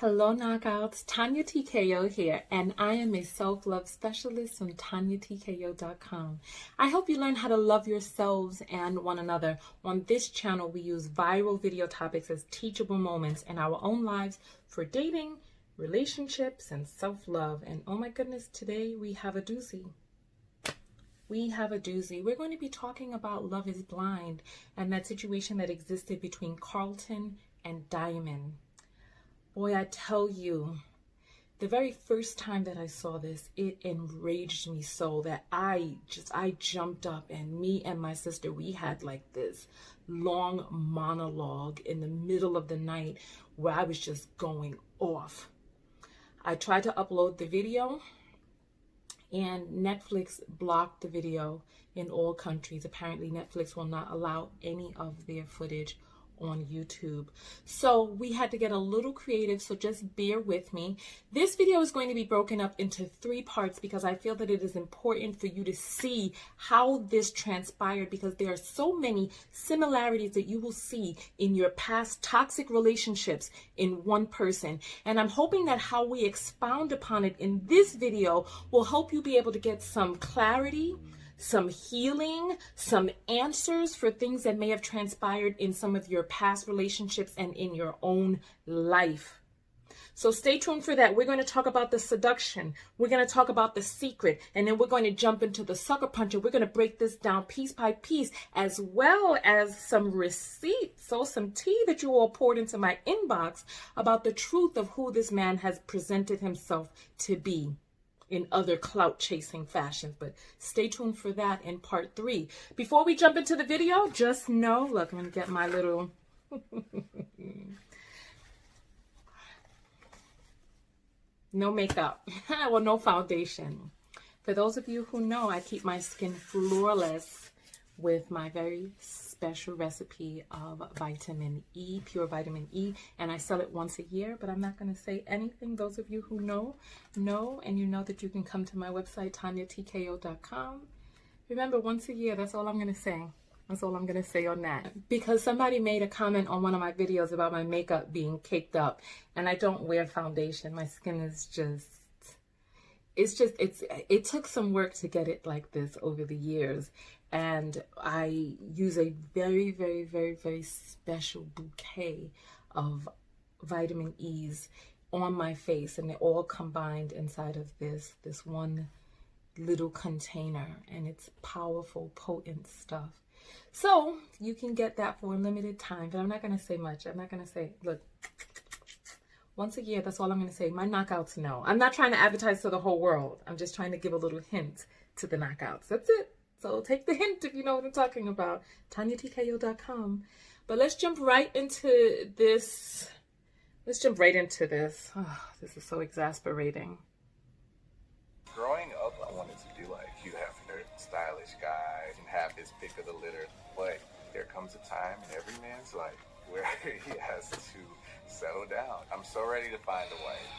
Hello knockouts, Tonya TKO here, and I am a self-love specialist on TonyaTko.com. I hope you learn how to love yourselves and one another. On this channel, we use viral video topics as teachable moments in our own lives for dating, relationships, and self-love. And oh my goodness, today we have a doozy. We're going to be talking about Love is Blind and that situation that existed between Carlton and Diamond. Boy, I tell you, the very first time that I saw this, it enraged me so that I jumped up, and me and my sister, we had like this long monologue in the middle of the night where I was just going off. I tried to upload the video, and Netflix blocked the video in all countries. Apparently, Netflix will not allow any of their footage on YouTube. So we had to get a little creative, so just bear with me. This video is going to be broken up into 3 parts because I feel that it is important for you to see how this transpired, because there are so many similarities that you will see in your past toxic relationships in one person. And I'm hoping that how we expound upon it in this video will help you be able to get some clarity, some healing, some answers for things that may have transpired in some of your past relationships and in your own life. So stay tuned for that. We're going to talk about the seduction. We're going to talk about the secret. And then we're going to jump into the sucker puncher. We're going to break this down piece by piece, as well as some receipts. So some tea that you all poured into my inbox about the truth of who this man has presented himself to be in other clout chasing fashions. But stay tuned for that in part 3. Before we jump into the video, just know, look, I'm gonna get my little no makeup. Well, no foundation. For those of you who know, I keep my skin flawless with my very special recipe of vitamin E, pure vitamin E, and I sell it once a year, but I'm not going to say anything. Those of you who know, and you know that you can come to my website, TonyaTko.com. Remember, once a year, that's all I'm going to say. That's all I'm going to say on that. Because somebody made a comment on one of my videos about my makeup being caked up, and I don't wear foundation. My skin is it took some work to get it like this over the years. And I use a very, very, very, very special bouquet of vitamin E's on my face, and they're all combined inside of this one little container, and it's powerful, potent stuff. So you can get that for a limited time, but I'm not going to say much. I'm not going to say, look, once a year, that's all I'm going to say. My knockouts know. I'm not trying to advertise to the whole world. I'm just trying to give a little hint to the knockouts. That's it. So take the hint if you know what I'm talking about. TonyaTko.com. But let's jump right into this. Oh, this is so exasperating. Growing up, I wanted to be like Hugh Hefner, stylish guy, and have his pick of the litter. But there comes a time in every man's life where he has to settle down. I'm so ready to find a wife.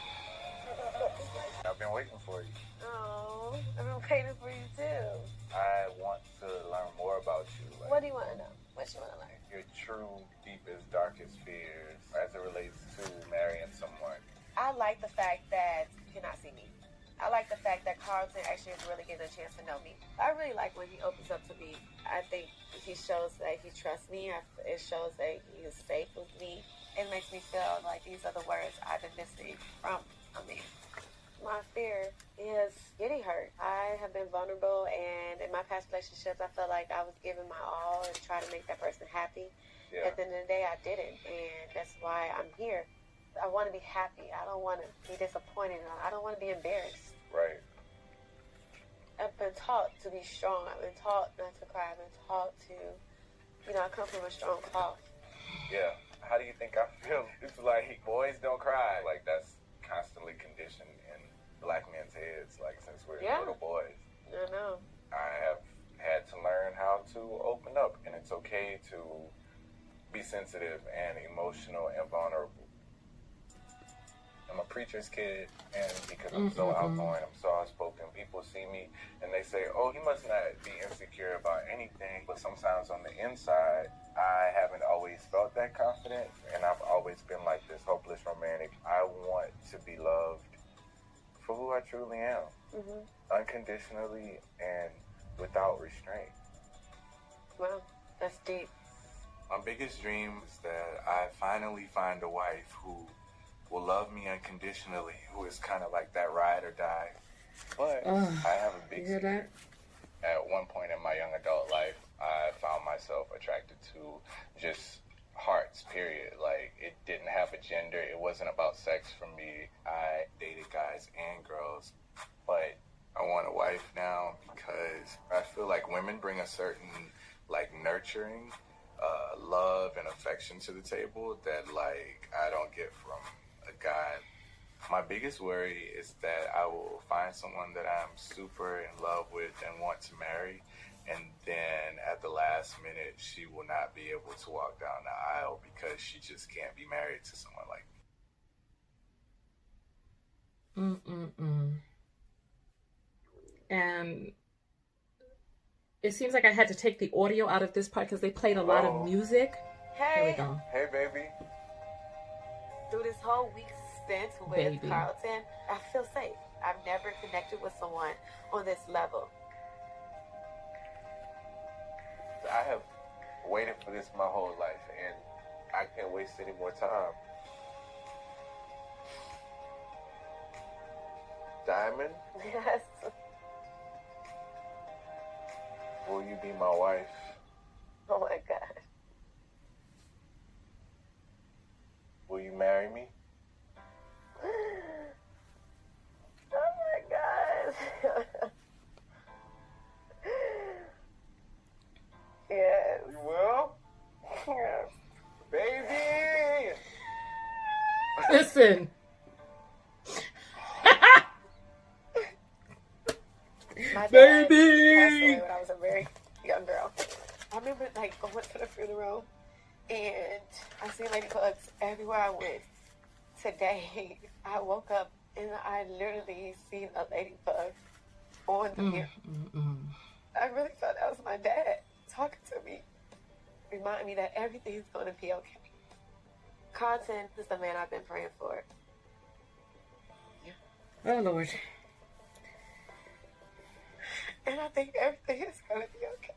I've been waiting for you. Oh, I've been waiting for you too. I want to learn more about you. Like, what do you want to know? What you want to learn? Your true, deepest, darkest fears as it relates to marrying someone. I like the fact that you cannot see me. I like the fact that Carlton actually is really getting a chance to know me. I really like when he opens up to me. I think he shows that he trusts me. It shows that he is safe with me. It makes me feel like these are the words I've been missing from a man. My fear is getting hurt. I have been vulnerable, and in my past relationships, I felt like I was giving my all and trying to make that person happy. Yeah. At the end of the day, I didn't, and that's why I'm here. I want to be happy. I don't want to be disappointed. I don't want to be embarrassed. Right. I've been taught to be strong. I've been taught not to cry. I've been taught to, I come from a strong cloth. Yeah. How do you think I feel? It's like boys don't cry. Like that's constantly conditioned in black men's heads, like since we're little boys. I know. I have had to learn how to open up, and it's okay to be sensitive and emotional and vulnerable. I'm a preacher's kid, and because I'm so outgoing, I'm so outspoken, people see me and they say, oh, he must not be insecure about anything. But sometimes on the inside, I haven't always felt that confident, and I've always been like this hopeless romantic. I want to be loved for who I truly am, unconditionally and without restraint. Well, that's deep. My biggest dream is that I finally find a wife who will love me unconditionally, who is kind of like that ride or die. But I have a big you hear that? At one point in my young adult life, I found myself attracted to just hearts, period. Like, it didn't have a gender. It wasn't about sex for me. I dated guys and girls. But I want a wife now because I feel like women bring a certain, like, nurturing, love and affection to the table that, like, I don't get from a guy. My biggest worry is that I will find someone that I'm super in love with and want to marry, and then at the last minute, she will not be able to walk down the aisle because she just can't be married to someone like me. And it seems like I had to take the audio out of this part because they played a lot of music. Hey. Here we go. Hey, baby. Through this whole week spent with Carlton, I feel safe. I've never connected with someone on this level. I have waited for this my whole life, and I can't waste any more time. Diamond? Yes. Will you be my wife? Oh my God. Will you marry me? Oh my God. Yes. You will? Yes. Baby! Listen. My dad Baby! passed away when I was a very young girl. I remember like going to the funeral and I seen ladybugs everywhere I went. Today, I woke up and I literally seen a ladybug on the mirror. I really thought that was my dad talking to me, reminding me that everything's going to be okay. Carlton is the man I've been praying for. Oh, Lord. And I think everything is going to be okay.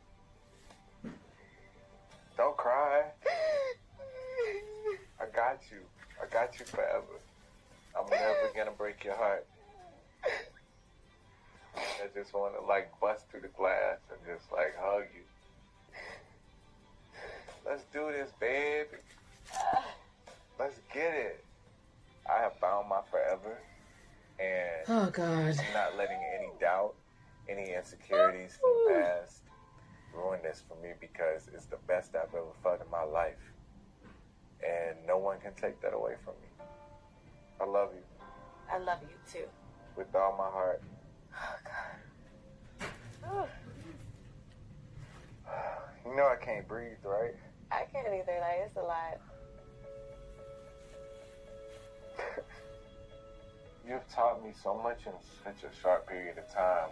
Don't cry. I got you. I got you forever. I'm never gonna break your heart. I just want to like bust through the glass and just like hug you. Let's do this, babe. Let's get it. I have found my forever, and Oh, God. I'm not letting any doubt, any insecurities from the past ruin this for me because it's the best I've ever felt in my life. And no one can take that away from me. I love you. I love you too. With all my heart. Oh, God. You know I can't breathe, right? I can't either. Like, it's a lot. You've taught me so much in such a short period of time.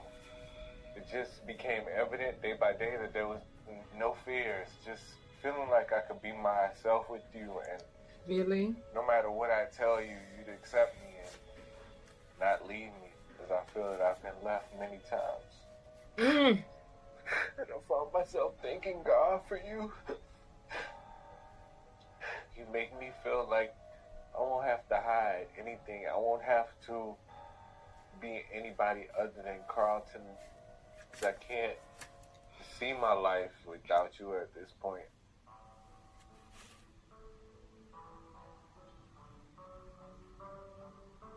It just became evident day by day that there was no fears, just feeling like I could be myself with you, and Really? no matter what I tell you, you'd accept me and not leave me, because I feel that I've been left many times. And I found myself thanking God for you. You make me feel like I won't have to hide anything. I won't have to be anybody other than Carlton. I can't see my life without you at this point.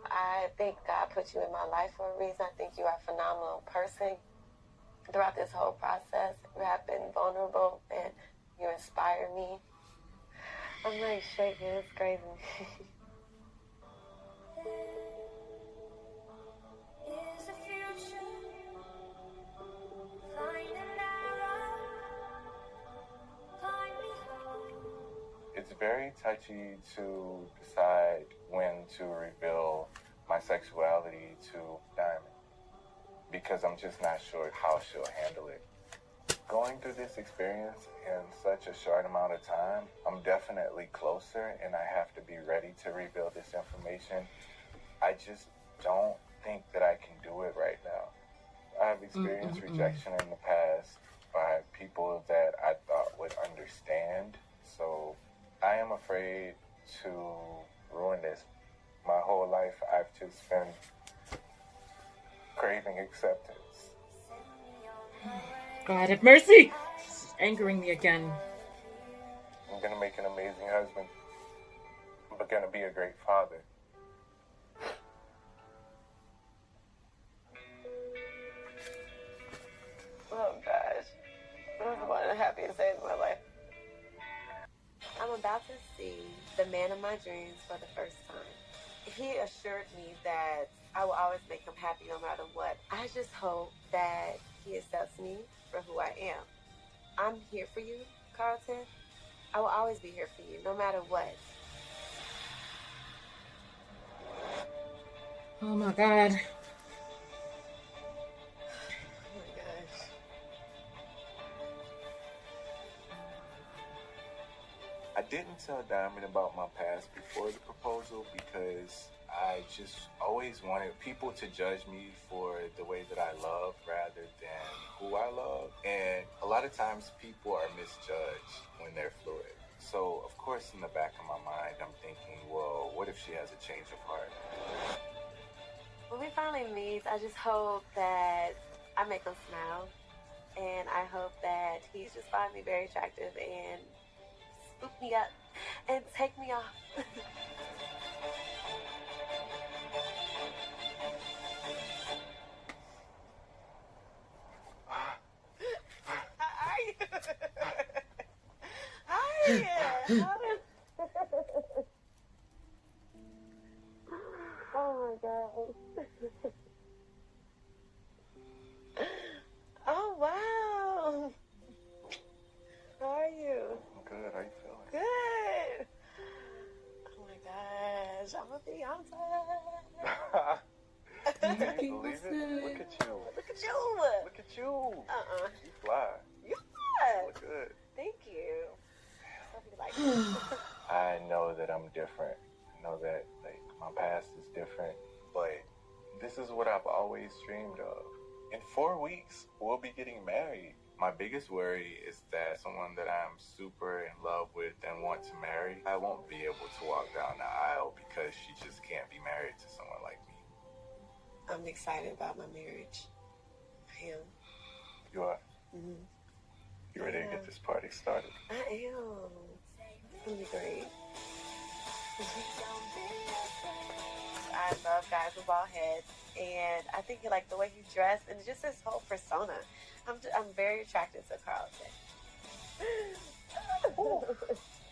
I think God put you in my life for a reason. I think you are a phenomenal person. Throughout this whole process, you have been vulnerable and you inspire me. I'm like shaking, it's crazy. It's very touchy to decide when to reveal my sexuality to Diamond, because I'm just not sure how she'll handle it. Going through this experience in such a short amount of time, I'm definitely closer, and I have to be ready to reveal this information. I just don't think that I can do it right now. I have experienced rejection in the past by people that I thought would understand. So I am afraid to ruin this. My whole life I've just been craving acceptance. God have mercy! It's angering me again. I'm gonna make an amazing husband, but gonna be a great father. Oh gosh, this is one of the happiest days of my life. I'm about to see the man of my dreams for the first time. He assured me that I will always make him happy no matter what. I just hope that he accepts me for who I am. I'm here for you, Carlton. I will always be here for you, no matter what. Oh my God. Oh my gosh. I didn't tell Diamond about my past before the proposal because I just always wanted people to judge me for the way that I love rather than who I love. And a lot of times people are misjudged when they're fluid. So, of course, in the back of my mind, I'm thinking, well, what if she has a change of heart? When we finally meet, I just hope that I make him smile. And I hope that he just finds me very attractive and scoop me up and take me off. Oh my God. Oh wow. How are you? I'm good. How you feeling? Good. Oh my gosh. I'm a Beyonce. Can you believe it? Look at you. Look at you. Look at you. Uh-uh. You fly. You fly. Look good. Thank you. Like I know that I'm different. I know that like my past is different, but this is what I've always dreamed of. In 4 weeks, we'll be getting married. My biggest worry is that someone that I'm super in love with and want to marry, I won't be able to walk down the aisle because she just can't be married to someone like me. I'm excited about my marriage. I am. You are? Mm-hmm. You ready to get this party started? I am. It's gonna be great. I love guys with bald heads, and I think like the way he's dressed and just his whole persona. I'm very attracted to Carlton.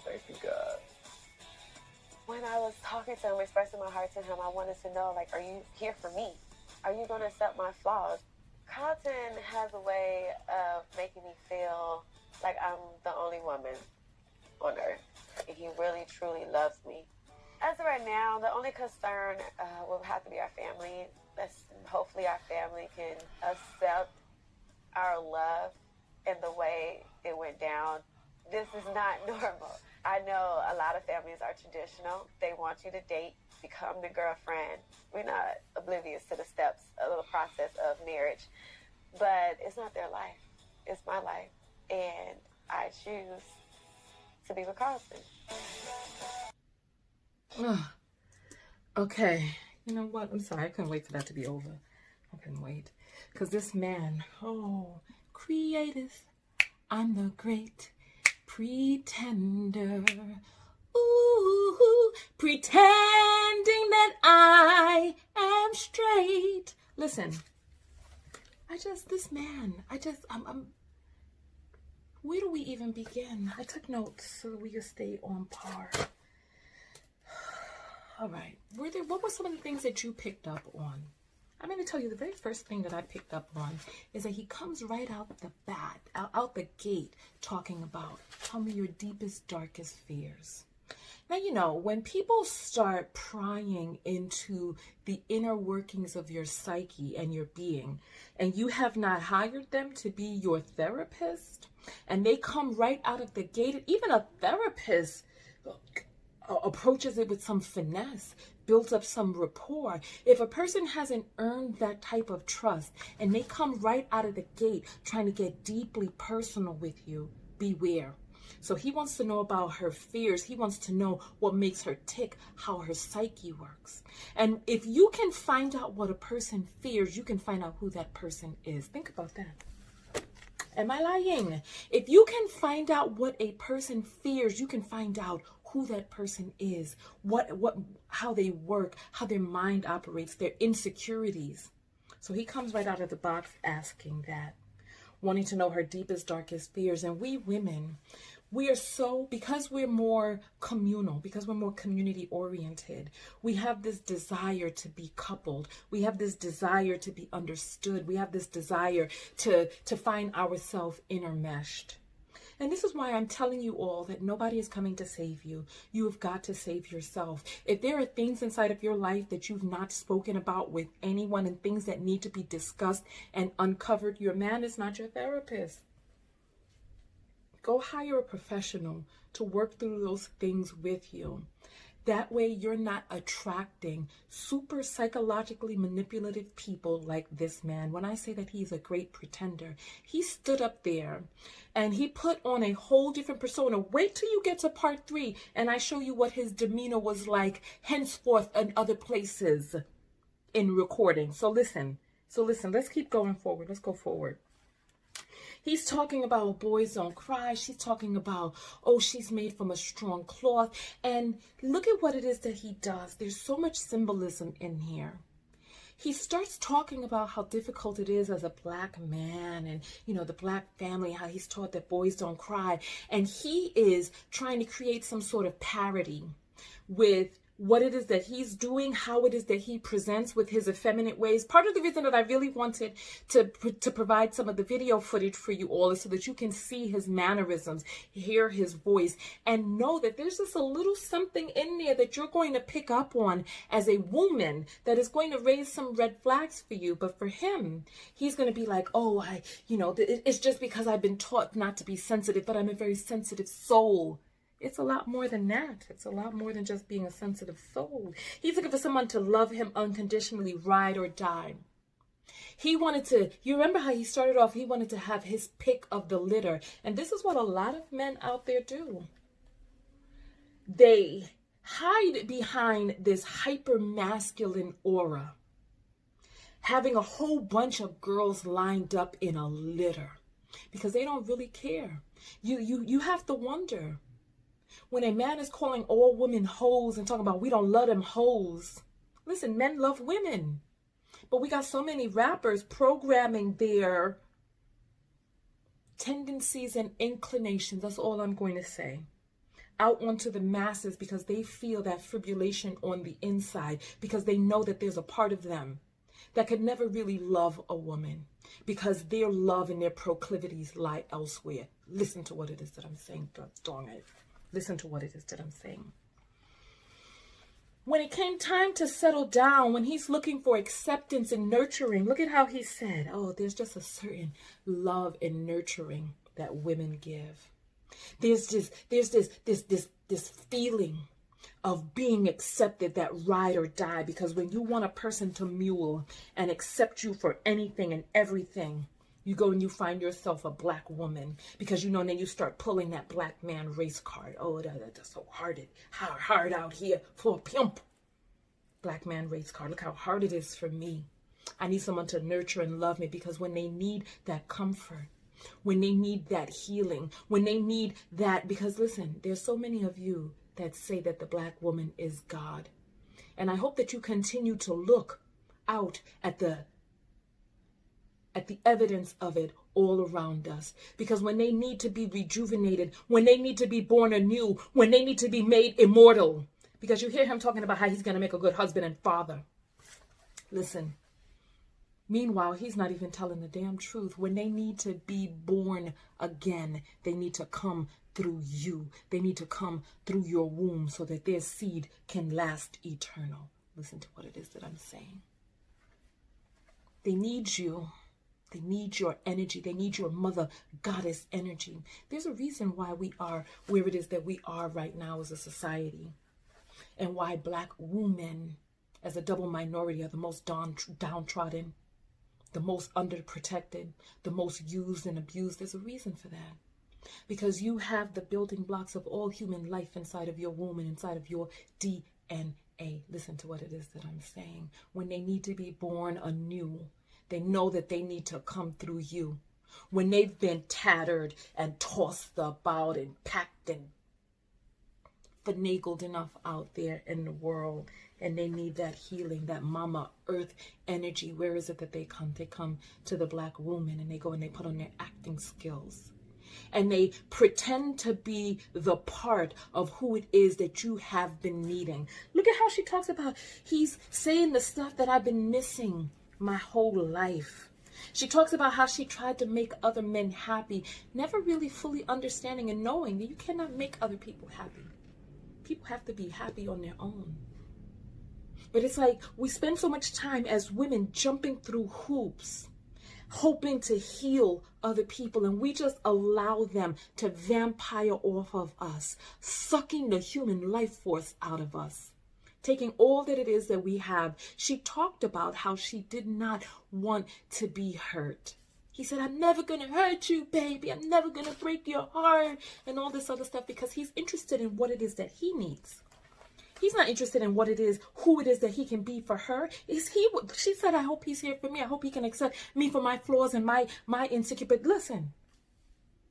Thank you, God. When I was talking to him, expressing my heart to him, I wanted to know, like, are you here for me? Are you gonna accept my flaws? Carlton has a way of making me feel like I'm the only woman on earth. And he really, truly loves me. As of right now, the only concern will have to be our family. Hopefully our family can accept our love and the way it went down. This is not normal. I know a lot of families are traditional. They want you to date, become the girlfriend. We're not oblivious to the steps of the process of marriage, but it's not their life. It's my life, and I choose to be with Carlton. Okay, you know what? I'm sorry. I couldn't wait for that to be over. I couldn't wait. Because this man, creative, I'm the great pretender. Ooh, pretending that I am straight. Listen, I'm where do we even begin? I took notes so that we could stay on par. All right. What were some of the things that you picked up on? I'm going to tell you the very first thing that I picked up on is that he comes right out the gate talking about, tell me your deepest, darkest fears. Now, you know, when people start prying into the inner workings of your psyche and your being, and you have not hired them to be your therapist, and they come right out of the gate, even a therapist approaches it with some finesse. built up some rapport. If a person hasn't earned that type of trust and they come right out of the gate trying to get deeply personal with you, beware. So he wants to know about her fears. He wants to know what makes her tick, how her psyche works. And if you can find out what a person fears, you can find out who that person is. Think about that. Am I lying? If you can find out what a person fears, you can find out who that person is, how they work, how their mind operates, their insecurities. So he comes right out of the box asking that, wanting to know her deepest, darkest fears. And we women, we are so, because we're more communal, because we're more community oriented, we have this desire to be coupled. We have this desire to be understood. We have this desire to find ourselves intermeshed. And this is why I'm telling you all that nobody is coming to save you. You have got to save yourself. If there are things inside of your life that you've not spoken about with anyone and things that need to be discussed and uncovered, your man is not your therapist. Go hire a professional to work through those things with you. That way you're not attracting super psychologically manipulative people like this man. When I say that he's a great pretender, he stood up there and he put on a whole different persona. Wait till you get to part 3 and I show you what his demeanor was like henceforth in other places in recording. So listen, let's keep going forward. Let's go forward. He's talking about boys don't cry. She's talking about, oh, she's made from a strong cloth. And look at what it is that he does. There's so much symbolism in here. He starts talking about how difficult it is as a black man and, you know, the black family, how he's taught that boys don't cry. And he is trying to create some sort of parody with what it is that he's doing, how it is that he presents with his effeminate ways. Part of the reason that I really wanted to provide some of the video footage for you all is so that you can see his mannerisms, hear his voice, and know that there's just a little something in there that you're going to pick up on as a woman that is going to raise some red flags for you. But for him, he's going to be like, oh, it's just because I've been taught not to be sensitive, but I'm a very sensitive soul. It's a lot more than that. It's a lot more than just being a sensitive soul. He's looking for someone to love him unconditionally, ride or die. He wanted to, you remember how he started off, he wanted to have his pick of the litter. And this is what a lot of men out there do. They hide behind this hyper masculine aura, having a whole bunch of girls lined up in a litter because they don't really care. You have to wonder. When a man is calling all women hoes and talking about we don't love them hoes. Listen, men love women. But we got so many rappers programming their tendencies and inclinations, that's all I'm going to say, out onto the masses because they feel that fibrillation on the inside, because they know that there's a part of them that could never really love a woman because their love and their proclivities lie elsewhere. Listen to what it is that I'm saying, darn it. Listen to what it is that I'm saying. When it came time to settle down, when he's looking for acceptance and nurturing, look at how he said, oh, there's just a certain love and nurturing that women give. There's this feeling of being accepted, that ride or die, because when you want a person to mule and accept you for anything and everything, you go and you find yourself a black woman because, you know, and then you start pulling that black man race card. Oh, that's so hard out here for a pimp. Black man race card. Look how hard it is for me. I need someone to nurture and love me because when they need that comfort, when they need that healing, when they need that, because listen, there's so many of you that say that the black woman is God. And I hope that you continue to look out at the evidence of it all around us. Because when they need to be rejuvenated, when they need to be born anew, when they need to be made immortal, because you hear him talking about how he's going to make a good husband and father. Listen, meanwhile, he's not even telling the damn truth. When they need to be born again, they need to come through you. They need to come through your womb so that their seed can last eternal. Listen to what it is that I'm saying. They need you. They need your energy. They need your mother goddess energy. There's a reason why we are where it is that we are right now as a society. and why black women as a double minority are the most downtrodden, the most underprotected, the most used and abused. There's a reason for that. Because you have the building blocks of all human life inside of your womb and inside of your DNA. Listen to what it is that I'm saying. When they need to be born anew, they know that they need to come through you. When they've been tattered and tossed about and packed and finagled enough out there in the world, and they need that healing, that mama earth energy. Where is it that they come? They come to the black woman, and they go and they put on their acting skills. And they pretend to be the part of who it is that you have been needing. Look at how she talks about, he's saying the stuff that I've been missing my whole life. She talks about how she tried to make other men happy, never really fully understanding and knowing that you cannot make other people happy. People have to be happy on their own. But it's like we spend so much time as women jumping through hoops, hoping to heal other people, and we just allow them to vampire off of us, sucking the human life force out of us, taking all that it is that we have. She talked about how she did not want to be hurt. He said, I'm never going to hurt you, baby. I'm never going to break your heart, and all this other stuff, because he's interested in what it is that he needs. He's not interested in what it is, who it is that he can be for her. She said, I hope he's here for me. I hope he can accept me for my flaws and my insecurity. But listen,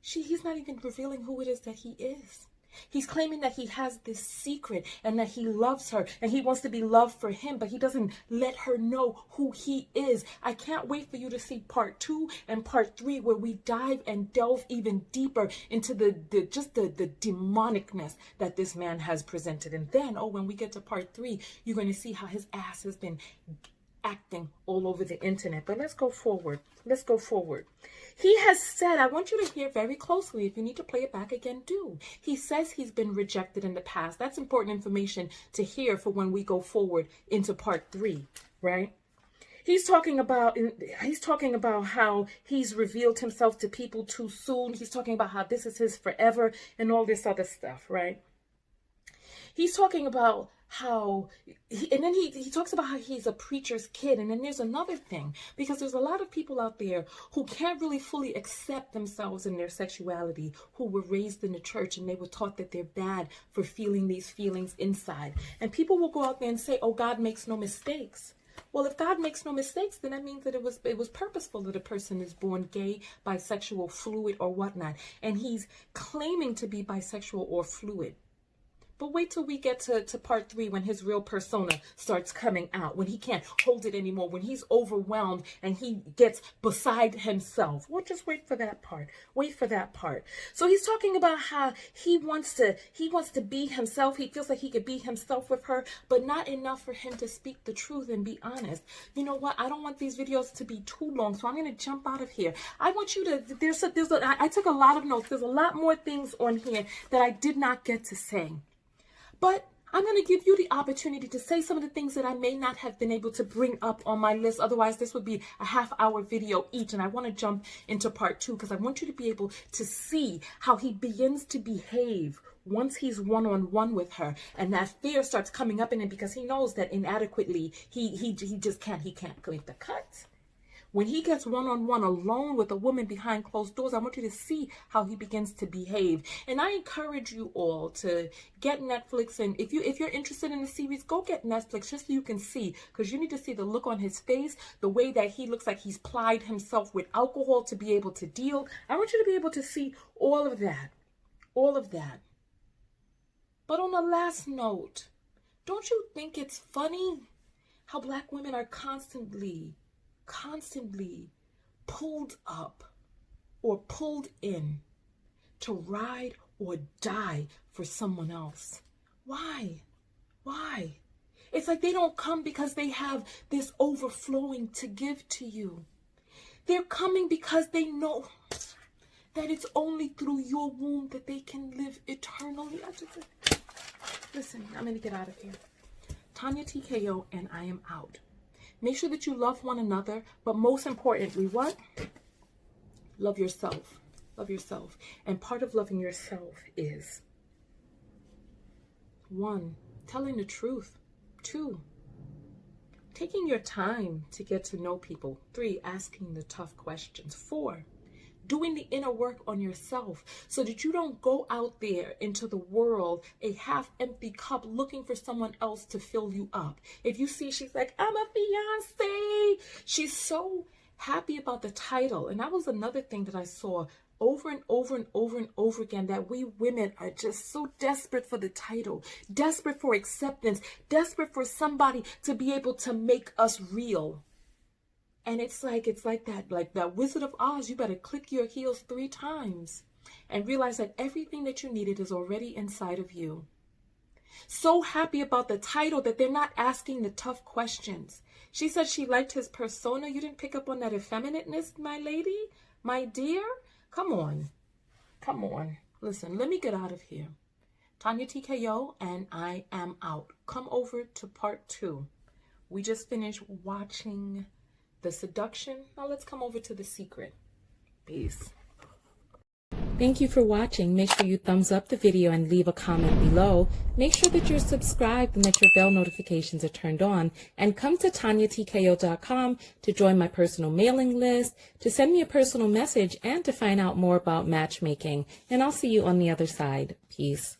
he's not even revealing who it is that he is. He's claiming that he has this secret and that he loves her and he wants to be loved for him, but he doesn't let her know who he is. I can't wait for you to see part 2 and part 3, where we dive and delve even deeper into the demonicness that this man has presented. And then, when we get to part 3, you're going to see how his ass has been acting all over the internet. But let's go forward. Let's go forward. He has said, I want you to hear very closely. If you need to play it back again, do. He says he's been rejected in the past. That's important information to hear for when we go forward into part 3, right? He's talking about how he's revealed himself to people too soon. He's talking about how this is his forever and all this other stuff, right? He's talking about how, and then he talks about how he's a preacher's kid. And then there's another thing, because there's a lot of people out there who can't really fully accept themselves and their sexuality, who were raised in the church and they were taught that they're bad for feeling these feelings inside. And people will go out there and say, oh, God makes no mistakes. Well, if God makes no mistakes, then that means that it was purposeful that a person is born gay, bisexual, fluid, or whatnot. And he's claiming to be bisexual or fluid. But wait till we get to part 3, when his real persona starts coming out, when he can't hold it anymore, when he's overwhelmed and he gets beside himself. We'll just wait for that part. Wait for that part. So he's talking about how he wants to be himself. He feels like he could be himself with her, but not enough for him to speak the truth and be honest. You know what? I don't want these videos to be too long, so I'm going to jump out of here. I want you to, I took a lot of notes. There's a lot more things on here that I did not get to say. But I'm going to give you the opportunity to say some of the things that I may not have been able to bring up on my list. Otherwise, this would be a half-hour video each. And I want to jump into part 2 because I want you to be able to see how he begins to behave once he's one-on-one with her. And that fear starts coming up in him because he knows that inadequately he can't make the cut. When he gets one-on-one alone with a woman behind closed doors, I want you to see how he begins to behave. And I encourage you all to get Netflix. And if you're interested in the series, go get Netflix just so you can see, because you need to see the look on his face, the way that he looks like he's plied himself with alcohol to be able to deal. I want you to be able to see all of that. All of that. But on the last note, don't you think it's funny how black women are constantly pulled up or pulled in to ride or die for someone else? Why? It's like they don't come because they have this overflowing to give to you. They're coming because they know that it's only through your womb that they can live eternally. Listen, I'm going to get out of here. Tonya TKO, and I am out. Make sure that you love one another, but most importantly, what? Love yourself. Love yourself. And part of loving yourself is, 1, telling the truth. 2, taking your time to get to know people. 3, asking the tough questions. 4, doing the inner work on yourself so that you don't go out there into the world a half-empty cup looking for someone else to fill you up. If you see she's like, I'm a fiance, she's so happy about the title. And that was another thing that I saw over and over and over and over again, that we women are just so desperate for the title, desperate for acceptance, desperate for somebody to be able to make us real. And it's like that Wizard of Oz. You better click your heels 3 times and realize that everything that you needed is already inside of you. So happy about the title that they're not asking the tough questions. She said she liked his persona. You didn't pick up on that effeminateness, my lady, my dear? Come on. Come on. Listen, let me get out of here. Tonya TKO, and I am out. Come over to part 2. We just finished watching The Seduction. Now let's come over to The Secret. Peace. Thank you for watching. Make sure you thumbs up the video and leave a comment below. Make sure that you're subscribed and that your bell notifications are turned on. And come to TonyaTko.com to join my personal mailing list, to send me a personal message, and to find out more about matchmaking. And I'll see you on the other side. Peace.